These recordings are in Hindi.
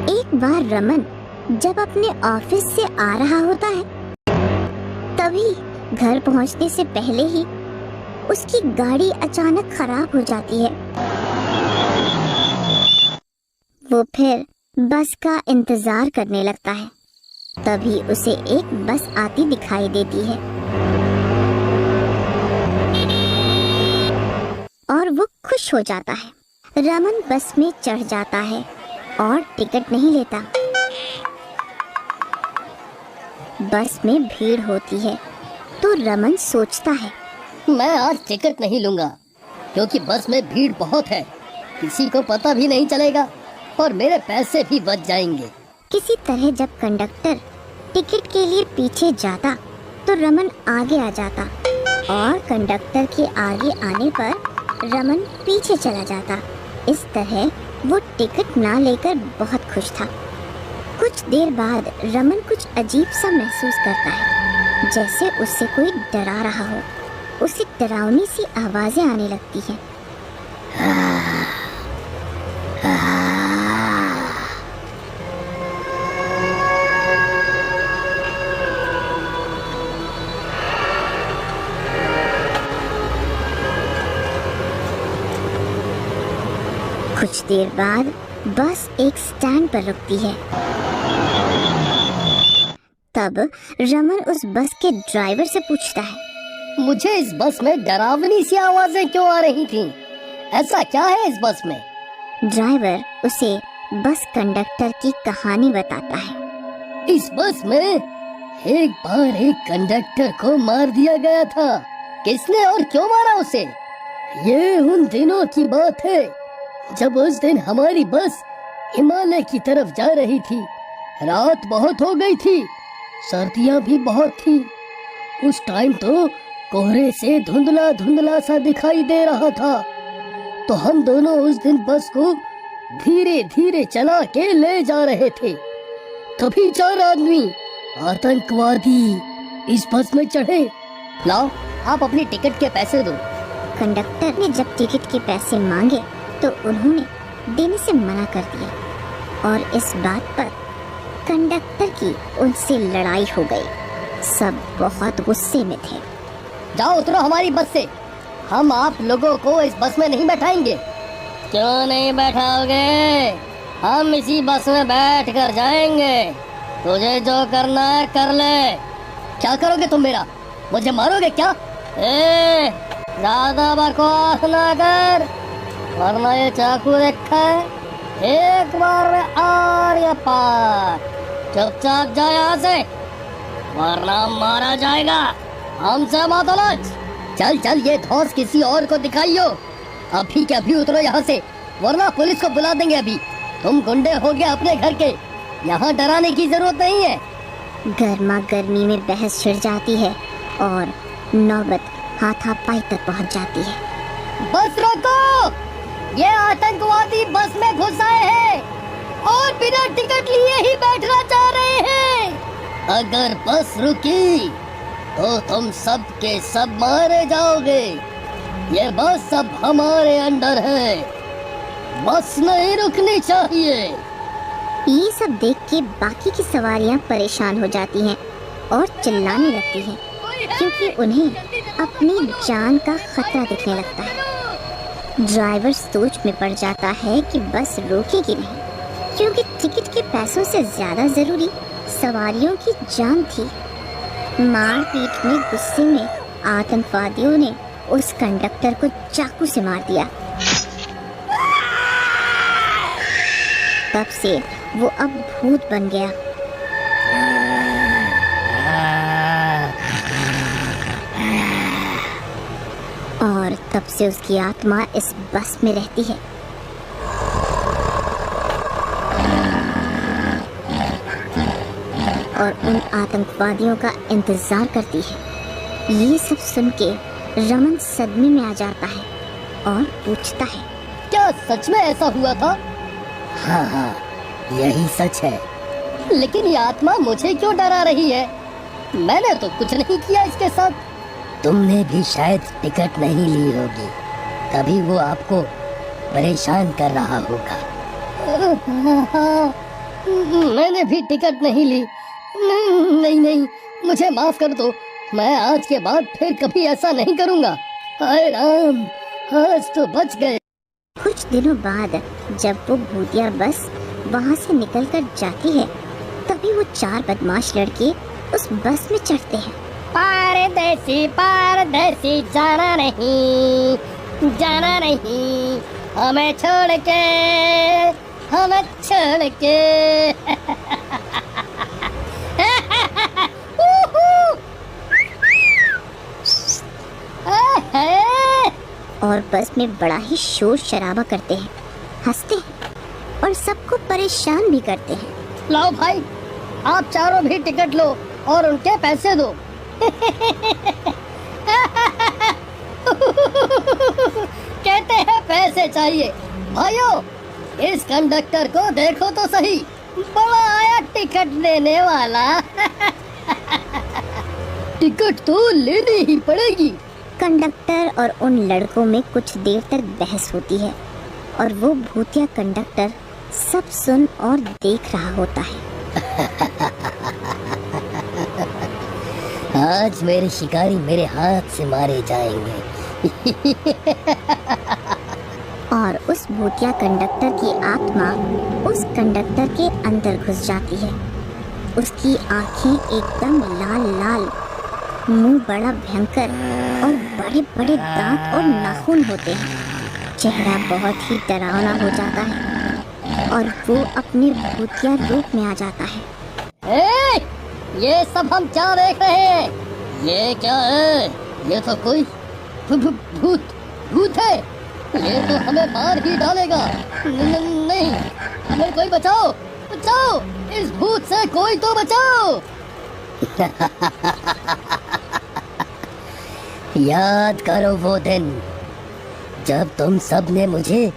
एक बार रमन जब अपने ऑफिस से आ रहा होता है, तभी घर पहुंचने से पहले ही उसकी गाड़ी अचानक खराब हो जाती है। वो फिर बस का इंतजार करने लगता है। तभी उसे एक बस आती दिखाई देती है और वो खुश हो जाता है। रमन बस में चढ़ जाता है और टिकट नहीं लेता। बस में भीड़ होती है तो रमन सोचता है, मैं आज टिकट नहीं लूंगा क्योंकि बस में भीड़ बहुत है, किसी को पता भी नहीं चलेगा और मेरे पैसे भी बच जाएंगे। किसी तरह जब कंडक्टर टिकट के लिए पीछे जाता तो रमन आगे आ जाता और कंडक्टर के आगे आने पर रमन पीछे चला जाता। इस तरह वो टिकट ना लेकर बहुत खुश था। कुछ देर बाद रमन कुछ अजीब सा महसूस करता है, जैसे उससे कोई डरा रहा हो। उसे डरावनी सी आवाजें आने लगती हैं। कुछ देर बाद बस एक स्टैंड पर रुकती है। तब रमन उस बस के ड्राइवर से पूछता है, मुझे इस बस में डरावनी सी आवाजें क्यों आ रही थीं? ऐसा क्या है इस बस में? ड्राइवर उसे बस कंडक्टर की कहानी बताता है। इस बस में एक बार एक कंडक्टर को मार दिया गया था। किसने और क्यों मारा उसे? ये उन दिनों की बात है जब उस दिन हमारी बस हिमालय की तरफ जा रही थी। रात बहुत हो गई थी, सर्दियां भी बहुत थी। उस टाइम तो कोहरे से धुंधला धुंधला सा दिखाई दे रहा था। तो हम दोनों उस दिन बस को धीरे धीरे चला के ले जा रहे थे। तभी 4 आदमी आतंकवादी इस बस में चढ़े। लाओ, आप अपनी टिकट के पैसे दो। कंडक्टर ने जब टिकट के पैसे मांगे तो उन्होंने देने से मना कर दिया और इस बात पर कंडक्टर की उनसे लड़ाई हो गई। सब बहुत गुस्से में थे। जाओ उतरो हमारी बस से, हम आप लोगों को इस बस में नहीं बैठाएंगे। क्यों नहीं बैठाओगे? हम इसी बस में बैठ कर जाएंगे। तुझे जो करना है कर ले। क्या करोगे तुम मेरा? मुझे मारोगे क्या? ज्यादा बकवास ना कर, वरना ये चाकू देखा है, एक बार में और ये पार। चुपचाप जा यहाँ से, वरना मारा जाएगा। हमसे मत उलझ। चल चल, ये धौंस किसी और को दिखाइयो। अभी के अभी उतरो यहाँ से, वरना पुलिस को बुला देंगे। अभी तुम गुंडे हो गए अपने घर के, यहाँ डराने की जरूरत नहीं है। गर्मा गर्मी में बहस छिड़ जाती है और नौबत हाथापाई तक पहुँच जाती है। बस रोको, ये आतंकवादी बस में घुस आए हैं और बिना टिकट लिए ही बैठना चाह रहे हैं। अगर बस रुकी तो तुम सब के सब मारे जाओगे। ये बस अब हमारे अंडर है, बस नहीं रुकनी चाहिए। ये सब देख के बाकी की सवारियां परेशान हो जाती हैं और चिल्लाने लगती हैं, क्योंकि उन्हें अपनी जान का खतरा दिखने लगता है। ड्राइवर सोच में पड़ जाता है कि बस रोकेगी नहीं, क्योंकि टिकट के पैसों से ज्यादा जरूरी सवारियों की जान थी। मारपीट में गुस्से में आतंकवादियों ने उस कंडक्टर को चाकू से मार दिया। तब से वो अब भूत बन गया। और तब से उसकी आत्मा इस बस में रहती है। और उन आतंकवादियों का इंतजार करती है। ये सब सुन के रमन सदमे में आ जाता है और पूछता है, क्या सच में ऐसा हुआ था? हाँ, यही सच है। लेकिन ये आत्मा मुझे क्यों डरा रही है? मैंने तो कुछ नहीं किया इसके साथ। तुमने भी शायद टिकट नहीं ली होगी, तभी वो आपको परेशान कर रहा होगा। मैंने भी टिकट नहीं ली। नहीं नहीं नहीं, मुझे माफ कर दो। मैं आज के बाद फिर कभी ऐसा नहीं करूँगा। हाय राम, आज तो बच गए। कुछ दिनों बाद जब वो भूतिया बस वहाँ से निकलकर जाती है, तभी वो 4 बदमाश लड़के उस बस में चढ़ते हैं। पारदेसी पारदेसी, जाना नहीं हमें छोड़ के, हमें छोड़ के। और बस में बड़ा ही शोर शराबा करते हैं, हंसते हैं और सबको परेशान भी करते हैं। लो भाई, आप चारों भी टिकट लो और उनके पैसे दो। कहते हैं पैसे चाहिए। भाइयों, इस कंडक्टर को देखो तो सही, बड़ा आया टिकट देने वाला। टिकट तो लेनी ही पड़ेगी। कंडक्टर और उन लड़कों में कुछ देर तक बहस होती है और वो भूतिया कंडक्टर सब सुन और देख रहा होता है। आज मेरे शिकारी मेरे हाथ से मारे जाएंगे। और उस भूतिया कंडक्टर की आत्मा उस कंडक्टर के अंदर घुस जाती है। उसकी आंखें एकदम लाल लाल, मुंह बड़ा भयंकर और बड़े बड़े दांत और नाखून होते हैं। चेहरा बहुत ही डरावना हो जाता है और वो अपने भूतिया रूप में आ जाता है। ये सब हम क्या देख रहे हैं? ये क्या है? ये तो कोई भूत है। ये तो हमें मार ही डालेगा। नहीं, हमें कोई बचाओ, बचाओ, इस भूत से कोई तो बचाओ। याद करो वो दिन जब तुम सब ने मुझे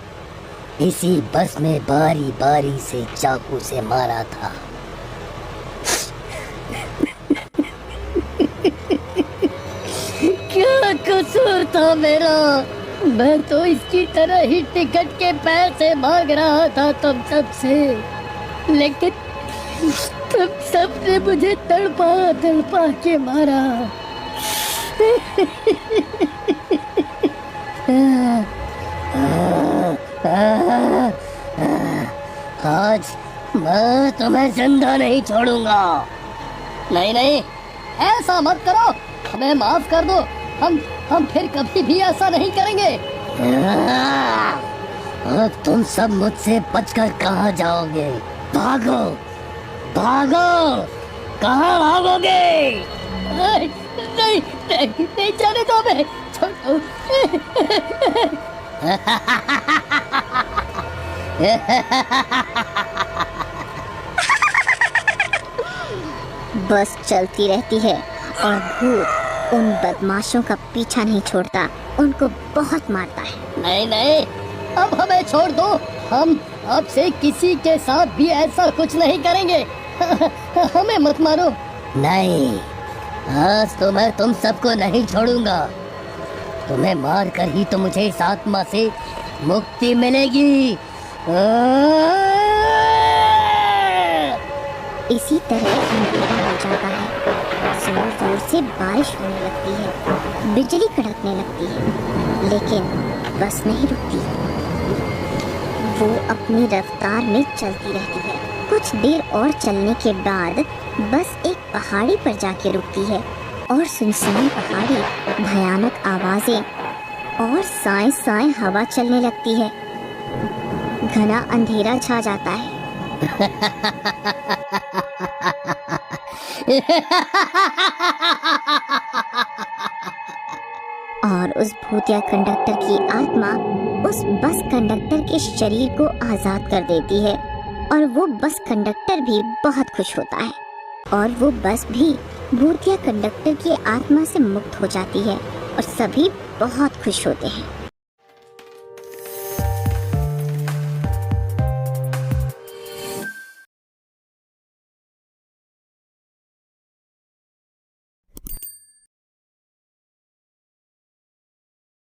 इसी बस में बारी बारी से चाकू से मारा था। क्या कसूर था मेरा? मैं तो इसकी तरह ही टिकट के पैसे मांग रहा था तुम सब से, लेकिन तुम सब ने मुझे तड़पा तड़पा के मारा। आज मैं तुम्हें जिंदा नहीं छोड़ूंगा। नहीं नहीं, ऐसा मत करो, हमें माफ कर दो। हम फिर कभी भी ऐसा नहीं करेंगे। अब तुम सब मुझसे बचकर कहाँ जाओगे? भागो भागो, कहाँ भागोगे? नहीं नहीं नहीं, जाने दो, मैं छोड़ो। बस चलती रहती है और भूत उन बदमाशों का पीछा नहीं छोड़ता, उनको बहुत मारता है। नहीं नहीं, अब हमें छोड़ दो। हम अब से किसी के साथ भी ऐसा कुछ नहीं करेंगे। हमें मत मारो। नहीं, आज तो मैं तुम सबको नहीं छोड़ूंगा। तुम्हें मार कर ही तो मुझे इस आत्मा से मुक्ति मिलेगी। इसी तरह अंधेरा हो जाता है। जोर जोर से बारिश होने लगती है, बिजली कड़कने लगती है, लेकिन बस नहीं रुकती। वो अपनी रफ्तार में चलती रहती है। कुछ देर और चलने के बाद बस एक पहाड़ी पर जाके रुकती है और सुनसान पहाड़ी, भयानक आवाजें और साए साए हवा चलने लगती है। घना अंधेरा छा जाता है। और उस भूतिया कंडक्टर की आत्मा उस बस कंडक्टर के शरीर को आजाद कर देती है और वो बस कंडक्टर भी बहुत खुश होता है और वो बस भी भूतिया कंडक्टर की आत्मा से मुक्त हो जाती है और सभी बहुत खुश होते हैं।